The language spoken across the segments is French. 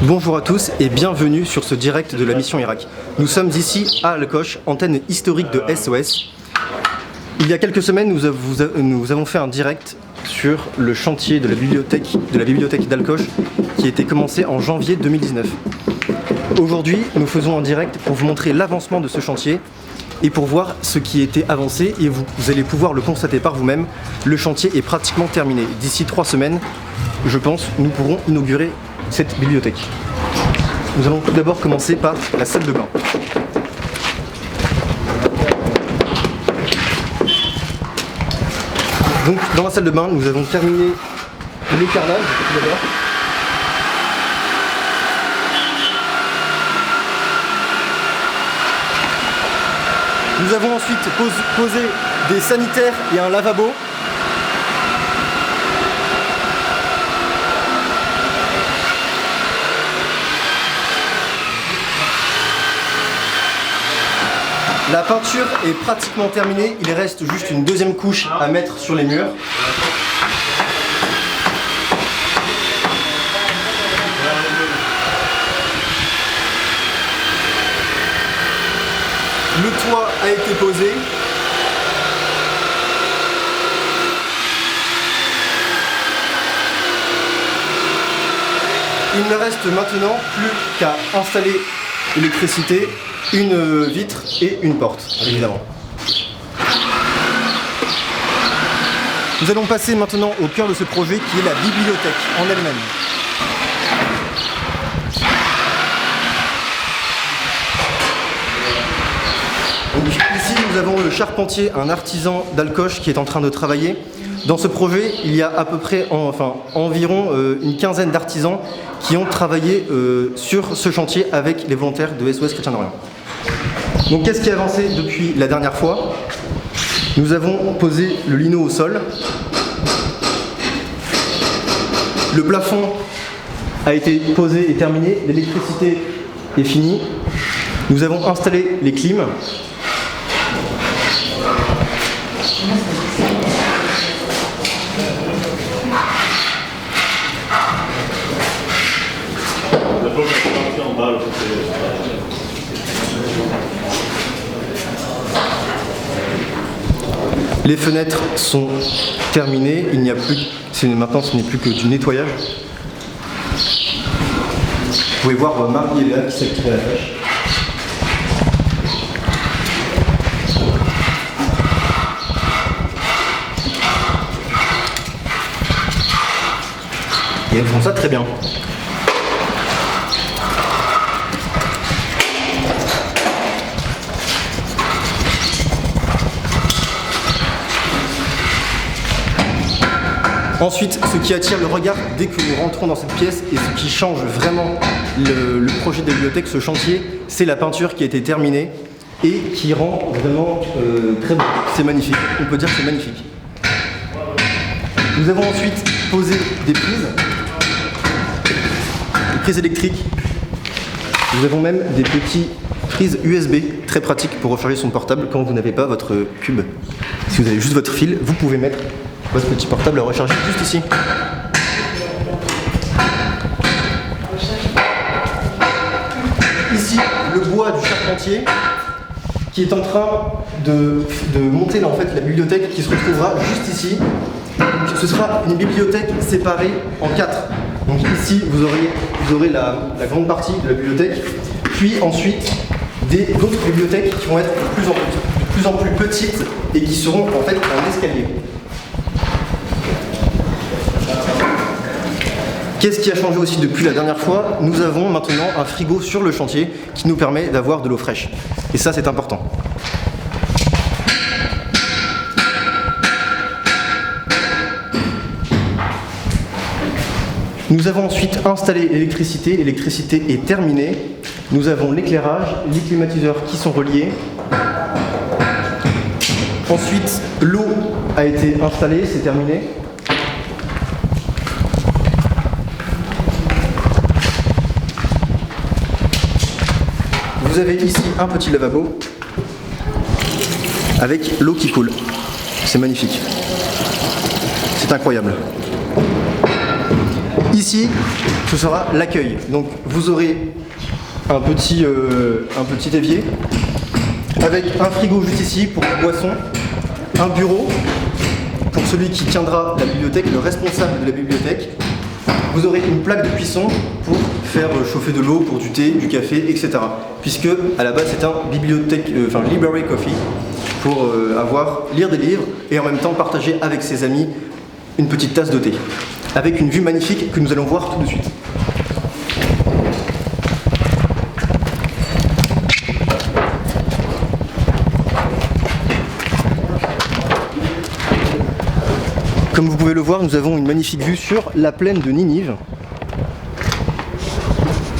Bonjour à tous et bienvenue sur ce direct de la mission Irak. Nous sommes ici à Alcoche, antenne historique de SOS. Il y a quelques semaines, nous avons fait un direct sur le chantier de la bibliothèque d'Alcoche qui a été commencé en janvier 2019. Aujourd'hui, nous faisons un direct pour vous montrer l'avancement de ce chantier et pour voir ce qui a été avancé, et vous allez pouvoir le constater par vous-même. Le chantier est pratiquement terminé. D'ici 3 semaines, je pense, nous pourrons inaugurer cette bibliothèque. Nous allons tout d'abord commencer par la salle de bain. Donc dans la salle de bain, nous avons terminé le carrelage tout d'abord. Nous avons ensuite posé des sanitaires et un lavabo. La peinture est pratiquement terminée, il reste juste une deuxième couche à mettre sur les murs. Le toit a été posé. Il ne reste maintenant plus qu'à installer l'électricité, une vitre et une porte, évidemment. Nous allons passer maintenant au cœur de ce projet qui est la bibliothèque en elle-même. Donc, ici nous avons le charpentier, un artisan d'Alcoche qui est en train de travailler. Dans ce projet, il y a à peu près environ une quinzaine d'artisans qui ont travaillé sur ce chantier avec les volontaires de SOS Chrétien d'Orient. Donc qu'est-ce qui a avancé depuis la dernière fois? Nous avons posé le lino au sol. Le plafond a été posé et terminé. L'électricité est finie. Nous avons installé les clims. Les fenêtres sont terminées, il n'y a plus, maintenant ce n'est plus que du nettoyage. Vous pouvez voir Marie et Léa qui s'est tiré la tâche. Et elles font ça très bien. Ensuite, ce qui attire le regard dès que nous rentrons dans cette pièce et ce qui change vraiment le projet de bibliothèque, ce chantier, c'est la peinture qui a été terminée et qui rend vraiment très beau. C'est magnifique, on peut dire que c'est magnifique. Nous avons ensuite posé des prises électriques. Nous avons même des petites prises USB, très pratiques pour recharger son portable quand vous n'avez pas votre cube. Si vous avez juste votre fil, vous pouvez mettre votre petit portable à recharger juste ici. Ici, le bois du charpentier qui est en train de monter là, en fait, la bibliothèque qui se retrouvera juste ici. Donc, ce sera une bibliothèque séparée en 4. Donc ici, vous aurez la grande partie de la bibliothèque, puis ensuite d'autres bibliothèques qui vont être de plus en plus petites et qui seront en fait un escalier. Qu'est-ce qui a changé aussi depuis la dernière fois? Nous avons maintenant un frigo sur le chantier qui nous permet d'avoir de l'eau fraîche. Et ça, c'est important. Nous avons ensuite installé l'électricité. L'électricité est terminée. Nous avons l'éclairage, les climatiseurs qui sont reliés. Ensuite, l'eau a été installée, c'est terminé. Vous avez ici un petit lavabo avec l'eau qui coule. C'est magnifique. C'est incroyable. Ici, ici, ce sera l'accueil. Donc vous aurez un petit évier avec un frigo juste ici pour les boissons, un bureau pour celui qui tiendra la bibliothèque, le responsable de la bibliothèque. Vous aurez une plaque de cuisson pour faire chauffer de l'eau, pour du thé, du café, etc. Puisque à la base c'est un library coffee pour lire des livres et en même temps partager avec ses amis une petite tasse de thé. Avec une vue magnifique que nous allons voir tout de suite. Comme vous pouvez le voir, nous avons une magnifique vue sur la plaine de Ninive.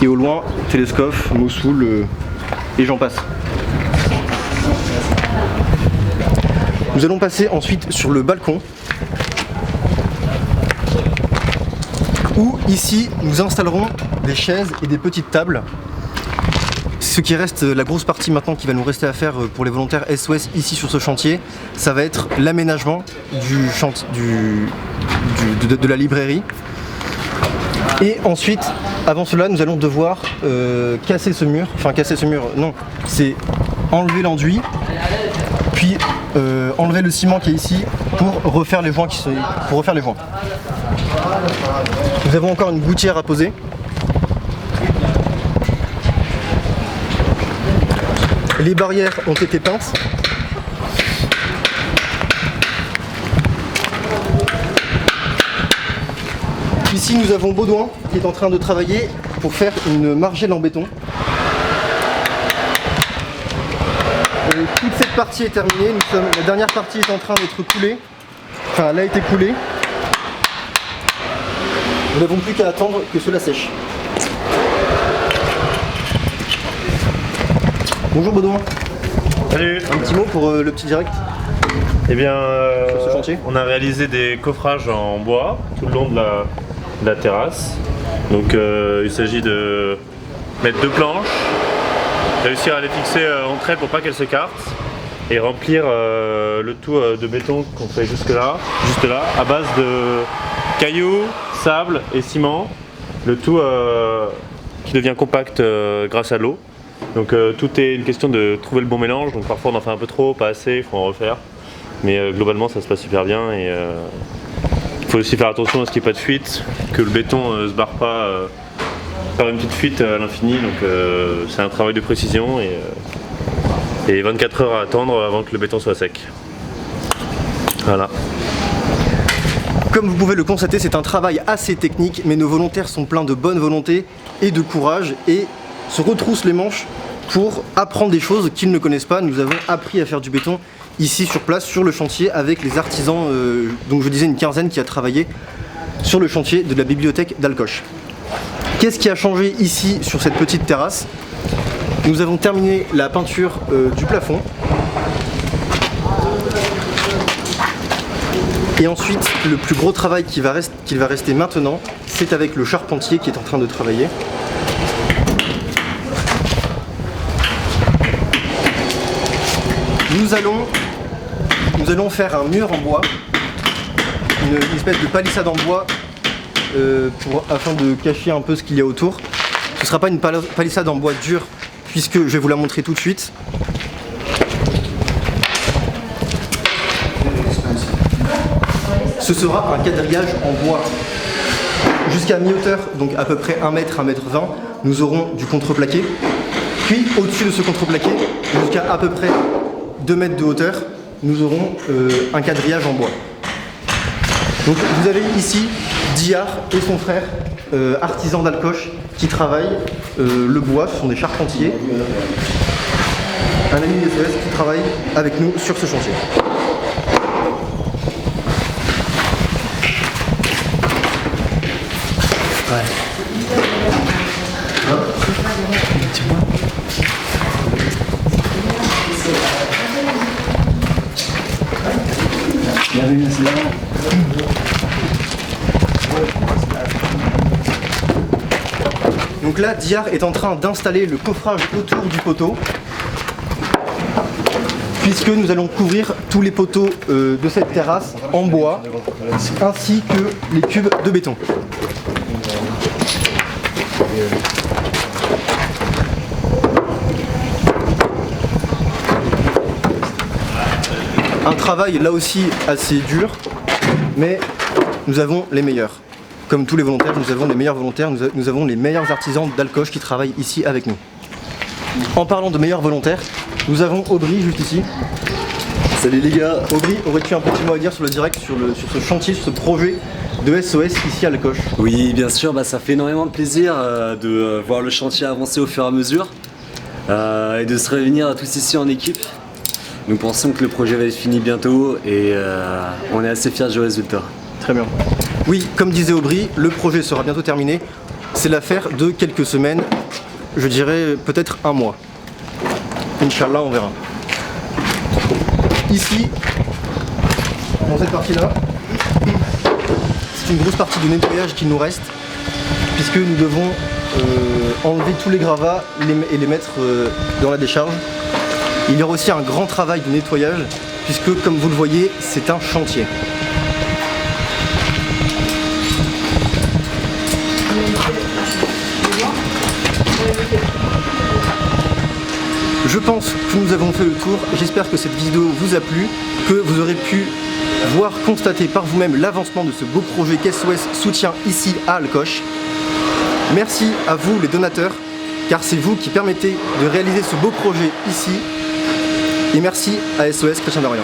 Et au loin, Télescope, Mossoul et j'en passe. Nous allons passer ensuite sur le balcon. Où ici, nous installerons des chaises et des petites tables. Ce qui reste, la grosse partie maintenant qui va nous rester à faire pour les volontaires SOS ici sur ce chantier, ça va être l'aménagement de la librairie. Et ensuite, avant cela, nous allons devoir casser ce mur. Enfin, casser ce mur, non, c'est enlever l'enduit, puis enlever le ciment qui est ici pour refaire les joints. Nous avons encore une gouttière à poser. Les barrières ont été peintes. Ici nous avons Baudouin qui est en train de travailler pour faire une margelle en béton. Et toute cette partie est terminée. La dernière partie est en train d'être coulée. Enfin, elle a été coulée. Nous n'avons plus qu'à attendre que cela sèche. Bonjour Baudouin. Salut. Un petit mot pour le petit direct. Eh bien, sur ce chantier. On a réalisé des coffrages en bois tout le long de la terrasse. Donc il s'agit de mettre 2 planches, réussir à les fixer entre elles pour pas qu'elles s'écartent et remplir le tout de béton qu'on fait juste là, à base de cailloux, sable et ciment. Le tout qui devient compact grâce à l'eau. Donc tout est une question de trouver le bon mélange, donc parfois on en fait un peu trop, pas assez, il faut en refaire. Mais globalement ça se passe super bien et il faut aussi faire attention à ce qu'il n'y ait pas de fuite, que le béton ne se barre pas par une petite fuite à l'infini. Donc c'est un travail de précision et 24 heures à attendre avant que le béton soit sec. Voilà. Comme vous pouvez le constater, c'est un travail assez technique, mais nos volontaires sont pleins de bonne volonté et de courage et se retroussent les manches pour apprendre des choses qu'ils ne connaissent pas. Nous avons appris à faire du béton ici sur place, sur le chantier, avec les artisans, donc je disais une quinzaine qui a travaillé sur le chantier de la bibliothèque d'Alcoche. Qu'est-ce qui a changé ici sur cette petite terrasse? Nous avons terminé la peinture du plafond. Et ensuite, le plus gros travail qu'il va rester maintenant, c'est avec le charpentier qui est en train de travailler. Nous allons faire un mur en bois, une espèce de palissade en bois afin de cacher un peu ce qu'il y a autour. Ce ne sera pas une palissade en bois dur puisque je vais vous la montrer tout de suite. Ce sera un quadrillage en bois jusqu'à mi-hauteur, donc à peu près 1 mètre, 1 mètre 20. Nous aurons du contreplaqué. Puis au-dessus de ce contreplaqué, jusqu'à à peu près 2 mètres de hauteur, nous aurons un quadrillage en bois. Donc vous avez ici Diar et son frère, artisans d'Alcoche, qui travaillent le bois. Ce sont des charpentiers. Un ami des SOS qui travaille avec nous sur ce chantier. Ouais. Donc là, Diar est en train d'installer le coffrage autour du poteau, puisque nous allons couvrir tous les poteaux de cette terrasse en bois, ainsi que les cubes de béton. Un travail là aussi assez dur, mais nous avons les meilleurs. Comme tous les volontaires, nous avons les meilleurs volontaires, nous avons les meilleurs artisans d'Alcoche qui travaillent ici avec nous. En parlant de meilleurs volontaires, nous avons Aubry juste ici. Salut les gars. Aubry, aurais-tu un petit mot à dire sur le direct, sur ce chantier, sur ce projet de SOS ici à Alcoche? Oui, bien sûr, ça fait énormément de plaisir de voir le chantier avancer au fur et à mesure et de se réunir tous ici en équipe. Nous pensons que le projet va être fini bientôt et on est assez fiers du résultat. Très bien. Oui, comme disait Aubry, le projet sera bientôt terminé. C'est l'affaire de quelques semaines, je dirais peut-être un mois. Inch'Allah, on verra. Ici, dans cette partie-là, c'est une grosse partie de nettoyage qui nous reste, puisque nous devons enlever tous les gravats et les mettre dans la décharge. Il y aura aussi un grand travail de nettoyage, puisque comme vous le voyez, c'est un chantier. Je pense que nous avons fait le tour. J'espère que cette vidéo vous a plu, que vous aurez pu voir, constater par vous-même l'avancement de ce beau projet qu'SOS soutient ici à Alcoche. Merci à vous les donateurs, car c'est vous qui permettez de réaliser ce beau projet ici. Et merci à SOS Chrétien d'Orient.